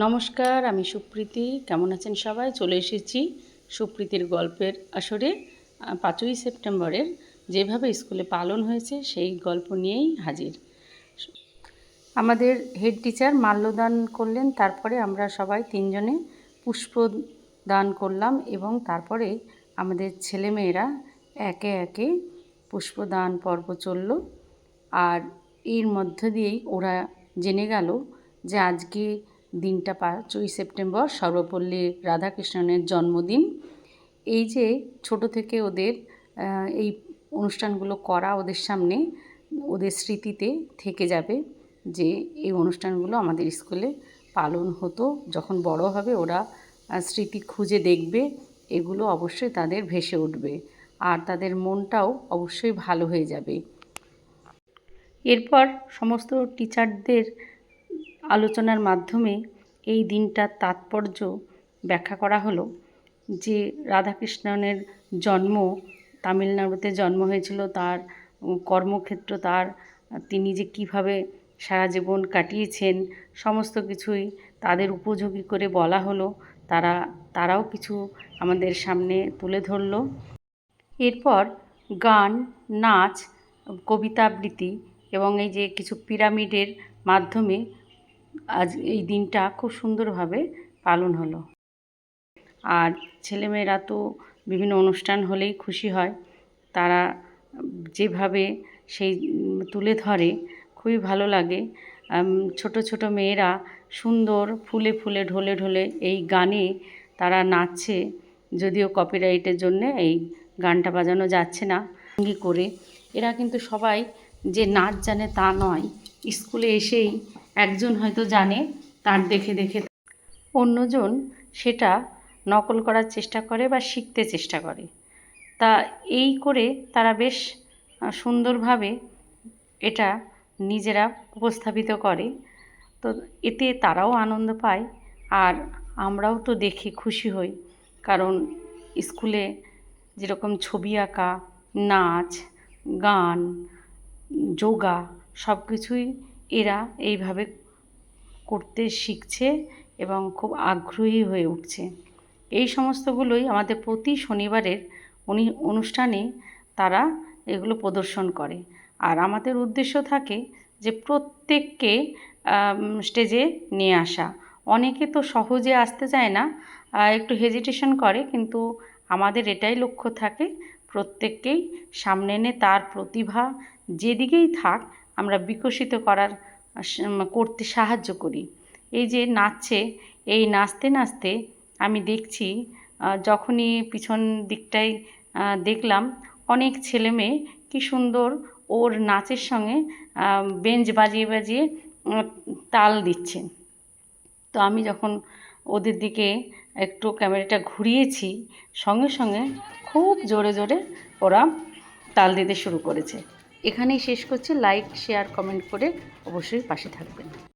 নমস্কার, আমি সুপ্রীতি। কেমন আছেন সবাই? চলে এসেছি সুপ্রীতির গল্পের আসরে। ৫ই সেপ্টেম্বরের যেভাবে স্কুলে পালন হয়েছে সেই গল্প নিয়েই হাজির। আমাদের হেড টিচার মাল্যদান করলেন, তারপরে আমরা সবাই ৩ জনে পুষ্পদান করলাম এবং তারপরে আমাদের ছেলেমেয়েরা একে একে পুষ্পদান পর্ব চলল। আর এর মধ্য দিয়েই ওরা জেনে গেল যে আজকে দিনটা ৫ই সেপ্টেম্বর সর্বপল্লী রাধাকৃষ্ণনের জন্মদিন। এই যে ছোট থেকে ওদের এই অনুষ্ঠানগুলো করা ওদের সামনে ওদের স্মৃতিতে থেকে যাবে যে এই অনুষ্ঠানগুলো আমাদের স্কুলে পালন হতো। যখন বড় হবে ওরা স্মৃতি খুঁজে দেখবে, এগুলো অবশ্যই তাদের ভেসে উঠবে আর তাদের মনটাও অবশ্যই ভালো হয়ে যাবে। এরপর সমস্ত টিচারদের আলোচনার মাধ্যমে এই দিনটার তাৎপর্য ব্যাখ্যা করা হলো যে রাধাকৃষ্ণনের জন্ম তামিলনাড়ুতে জন্ম হয়েছিল, তার কর্মক্ষেত্র, তিনি যে কীভাবে সারা জীবন কাটিয়েছেন সমস্ত কিছুই তাদের উপযোগী করে বলা হলো। তারাও কিছু আমাদের সামনে তুলে ধরলো। এরপর গান, নাচ, কবিতা আবৃত্তি এবং এই যে কিছু পিরামিডের মাধ্যমে আজ এই দিনটা খুব সুন্দরভাবে পালন হলো। আর ছেলেমেয়েরা তো বিভিন্ন অনুষ্ঠান হলেই খুশি হয়, তারা যেভাবে সেই তুলে ধরে খুবই ভালো লাগে। ছোট ছোট মেয়েরা সুন্দর ফুলে ফুলে ঢলে ঢলে এই গানে তারা নাচছে, যদিও কপিরাইটের জন্যে এই গানটা বাজানো যাচ্ছে না। সঙ্গী করে এরা কিন্তু সবাই যে নাচ জানে তা নয়, স্কুলে এসেই একজন হয়তো জানে, তার দেখে দেখে অন্যজন সেটা নকল করার চেষ্টা করে বা শিখতে চেষ্টা করে। তা এই করে তারা বেশ সুন্দরভাবে এটা নিজেরা উপস্থাপিত করে। তো এতে তারাও আনন্দ পায় আর আমরাও তো দেখে খুশি হই, কারণ স্কুলে যেরকম ছবি আঁকা, নাচ, গান, যোগা সব কিছুই এরা এইভাবে করতে শিখছে এবং খুব আগ্রহী হয়ে উঠছে। এই সমস্তগুলোই আমাদের প্রতি শনিবারের অনুষ্ঠানে তারা এগুলো প্রদর্শন করে। আর আমাদের উদ্দেশ্য থাকে যে প্রত্যেককে স্টেজে নিয়ে আসা। অনেকে তো সহজে আসতে চায় না, একটু হেজিটেশন করে, কিন্তু আমাদের এটাই লক্ষ্য থাকে প্রত্যেককেই সামনে এনে তার প্রতিভা যেদিকেই থাক আমরা বিকশিত করতে সাহায্য করি। এই যে নাচছে, এই নাচতে নাচতে আমি দেখছি যখনই পিছন দিকটায় দেখলাম অনেক ছেলে মেয়ে কী সুন্দর ওর নাচের সঙ্গে বেঞ্চ বাজিয়ে বাজিয়ে তাল দিচ্ছে। তো আমি যখন ওদের দিকে একটু ক্যামেরাটা ঘুরিয়েছি, সঙ্গে সঙ্গে খুব জোরে জোরে ওরা তাল দিতে শুরু করেছে। এখানেই শেষ করছি। লাইক, শেয়ার, কমেন্ট করে অবশ্যই পাশে থাকবেন।